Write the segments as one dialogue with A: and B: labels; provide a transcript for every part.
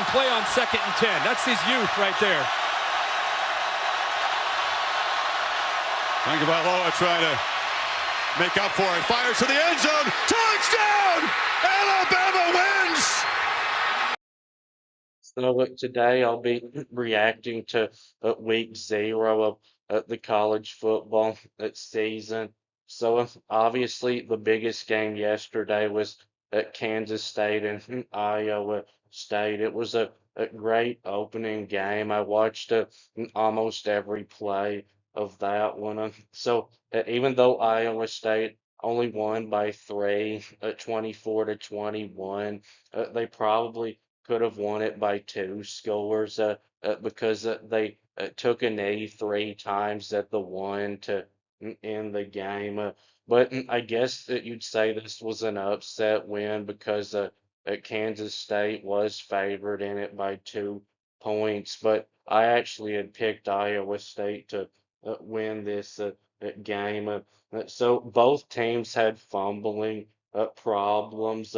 A: and play on 2nd and 10. That's his youth right there.
B: Tagovailoa trying to make up for it. Fires to the end zone. Touchdown! Alabama wins!
C: So today I'll be reacting to week 0 of the college football season. So obviously the biggest game yesterday was at Kansas State and Iowa State. It was a great opening game. I watched almost every play of that one. So even though Iowa State only won by 3, 24-21, they probably could have won it by 2 scores because they took a knee 3 times at the one to end the game. But I guess that you'd say this was an upset win because Kansas State was favored in it by 2 points. But I actually had picked Iowa State to win this game. So both teams had fumbling problems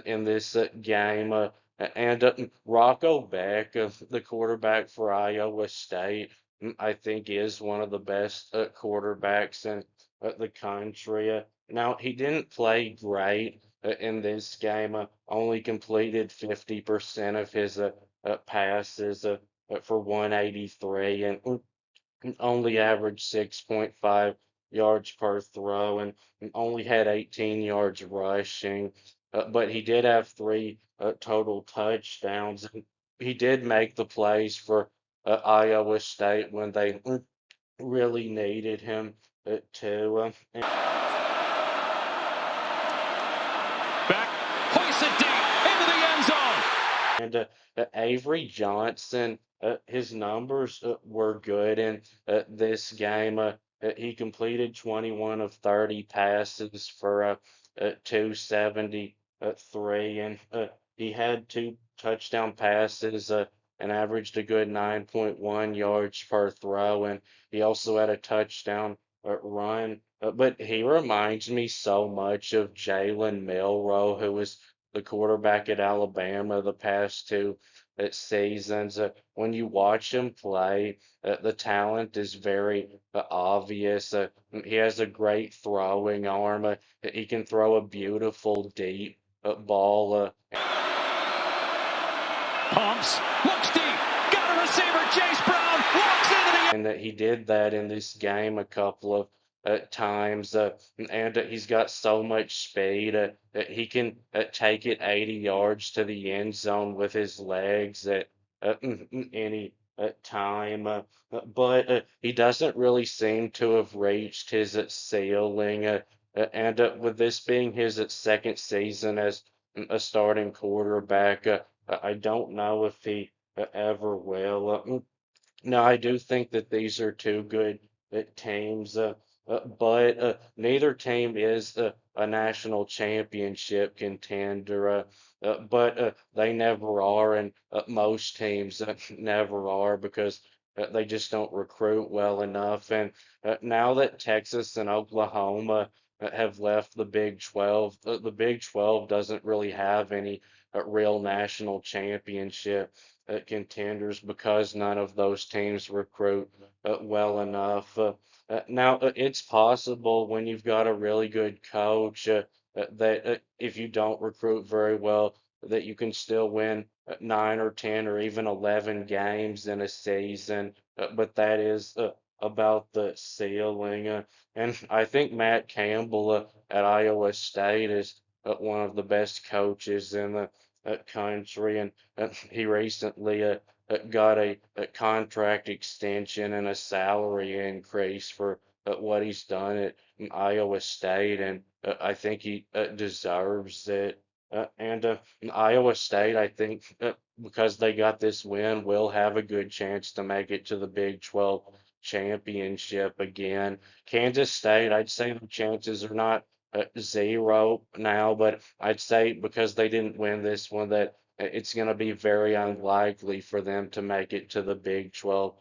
C: in this game. And Rocco Beck, the quarterback for Iowa State, I think is one of the best quarterbacks in the country. Now, he didn't play great in this game, only completed 50% of his passes for 183 and only averaged 6.5 yards per throw and only had 18 yards rushing. But he did have 3 total touchdowns. He did make the plays for Iowa State when they really needed him to.
A: Back, hoist it deep into the end zone.
C: And Avery Johnson, his numbers were good in this game. He completed 21 of 30 passes for 273, and he had 2 touchdown passes and averaged a good 9.1 yards per throw, and he also had a touchdown run. But he reminds me so much of Jalen Milroe, who was the quarterback at Alabama the past 2 seasons. When you watch him play, the talent is very obvious. He has a great throwing arm. He can throw a beautiful deep ball.
A: Pumps, looks deep, got a receiver, Chase Brown, walks into the
C: And he did that in this game a couple of times, and he's got so much speed that he can take it 80 yards to the end zone with his legs at any time. But he doesn't really seem to have reached his ceiling. And with this being his 2nd season as a starting quarterback, I don't know if he ever will. Now, I do think that these are 2 good teams, but neither team is a national championship contender, but they never are, and most teams never are because they just don't recruit well enough. And now that Texas and Oklahoma have left the Big 12, the Big 12 doesn't really have any real national championship contenders because none of those teams recruit well enough. Now, it's possible when you've got a really good coach that if you don't recruit very well, that you can still win 9 or 10 or even 11 games in a season. But that is about the ceiling. And I think Matt Campbell at Iowa State is one of the best coaches in the country, and he recently got a contract extension and a salary increase for what he's done at Iowa State, and I think he deserves it. And Iowa State, I think, because they got this win, will have a good chance to make it to the Big 12 championship again. Kansas State, I'd say the chances are not 0 now, but I'd say because they didn't win this one, that it's going to be very unlikely for them to make it to the Big 12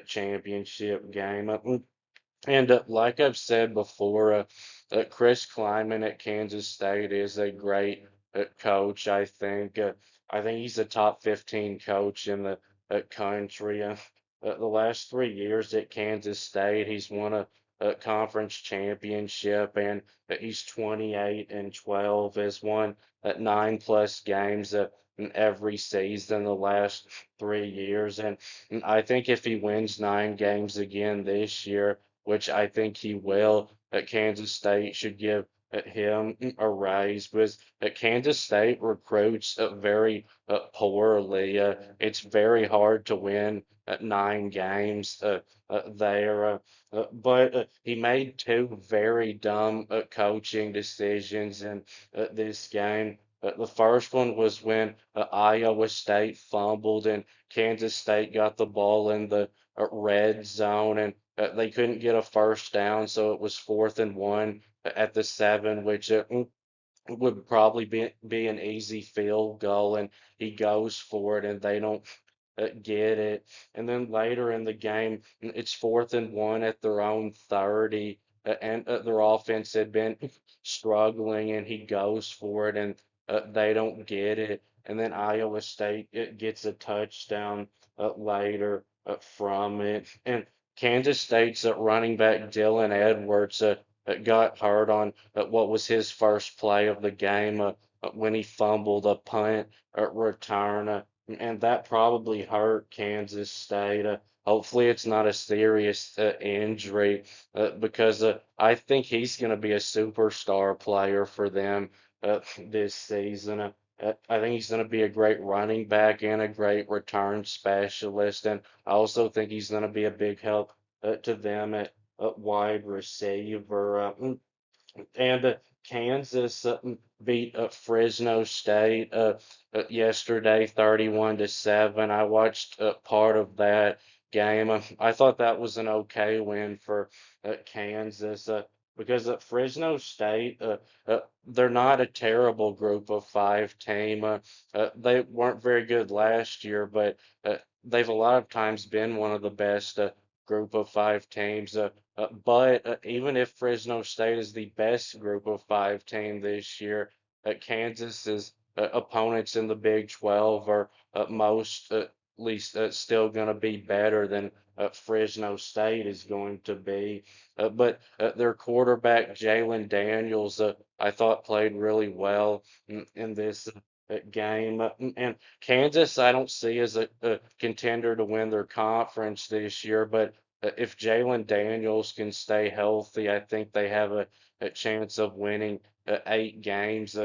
C: championship game. And like I've said before, Chris Kleiman at Kansas State is a great coach. I think he's a top 15 coach in the country. The last 3 years at Kansas State, he's won a conference championship, and he's 28-12. Has won 9+ games in every season the last 3 years, and I think if he wins 9 games again this year, which I think he will, Kansas State should give him a raise because Kansas State recruits very poorly. It's very hard to win 9 games there. But he made two very dumb coaching decisions in this game. The first one was when Iowa State fumbled and Kansas State got the ball in the red zone, and they couldn't get a first down, so it was 4th and 1 at the 7, which would probably be an easy field goal, and he goes for it, and they don't get it. And then later in the game, it's 4th and 1 at their own 30, and their offense had been struggling, and he goes for it, and they don't get it. And then Iowa State gets a touchdown later from it. And Kansas State's running back Dylan Edwards got hurt on what was his first play of the game when he fumbled a punt return. And that probably hurt Kansas State. Hopefully, it's not a serious injury because I think he's going to be a superstar player for them this season. I think he's going to be a great running back and a great return specialist. And I also think he's going to be a big help to them at wide receiver. And Kansas beat Fresno State yesterday, 31-7. I watched part of that game. I thought that was an okay win for Kansas because Fresno State, they're not a terrible group of five team. They weren't very good last year, but they've a lot of times been one of the best group of five teams. But even if Fresno State is the best group of five team this year, Kansas's opponents in the Big 12 are most at least still going to be better than Fresno State is going to be. But their quarterback, Jalen Daniels, I thought played really well in this game. And Kansas, I don't see as a contender to win their conference this year, but if Jalen Daniels can stay healthy, I think they have a chance of winning 8 games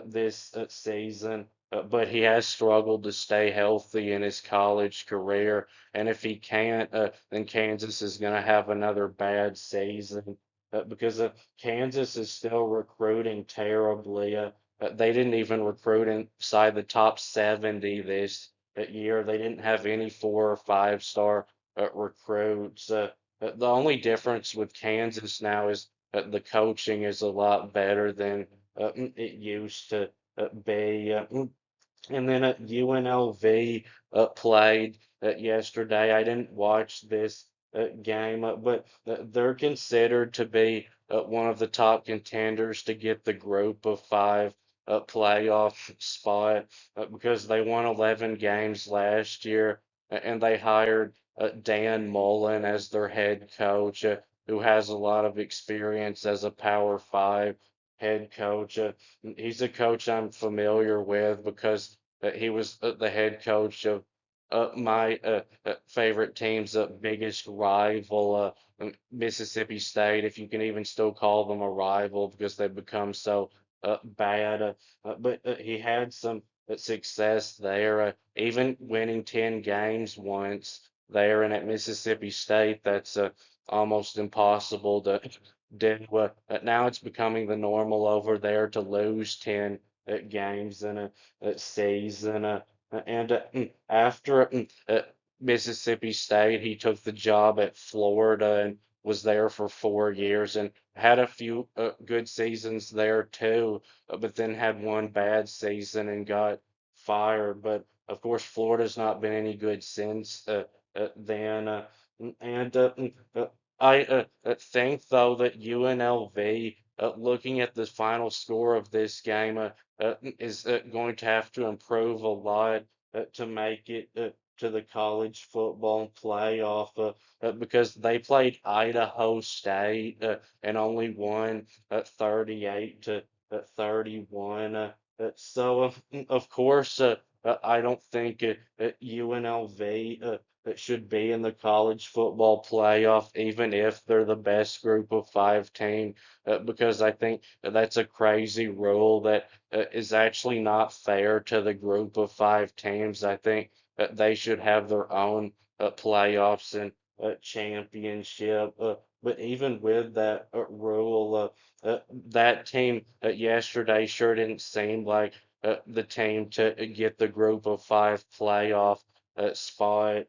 C: this season. But he has struggled to stay healthy in his college career, and if he can't, then Kansas is going to have another bad season because Kansas is still recruiting terribly. They didn't even recruit inside the top 70 this year. They didn't have any 4 or 5 star recruits. The only difference with Kansas now is the coaching is a lot better than it used to be. And then UNLV played yesterday. I didn't watch this game, but they're considered to be one of the top contenders to get the group of five playoff spot because they won 11 games last year and they hired Dan Mullen as their head coach, who has a lot of experience as a Power Five head coach. He's a coach I'm familiar with because he was the head coach of my favorite team's biggest rival, Mississippi State, if you can even still call them a rival because they've become so bad. But he had some success there, even winning 10 games once there and at Mississippi State. That's almost impossible to do. Now it's becoming the normal over there to lose 10 games in a season. And after Mississippi State, he took the job at Florida and was there for 4 years and had a few good seasons there too, but then had one bad season and got fired. But of course, Florida's not been any good since then. And I think though that UNLV, looking at the final score of this game, is going to have to improve a lot to make it to the college football playoff because they played Idaho State and only won 38 to 31. Of course, I don't think UNLV should be in the college football playoff, even if they're the best group of five team, because I think that's a crazy rule that is actually not fair to the group of five teams. I think they should have their own playoffs and championship. But even with that rule, that team yesterday sure didn't seem like the team to get the group of five playoff spot.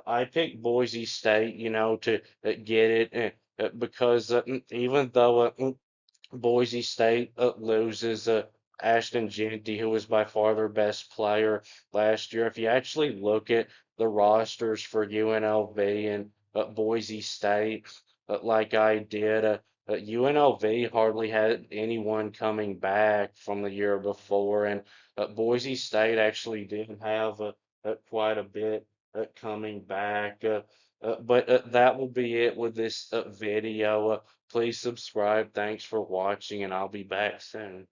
C: I picked Boise State, to get it because even though Boise State loses Ashton Jeanty, who was by far their best player last year. If you actually look at the rosters for UNLV and Boise State, like I did, UNLV hardly had anyone coming back from the year before, and Boise State actually did have quite a bit coming back. But that will be it with this video. Please subscribe. Thanks for watching, and I'll be back soon.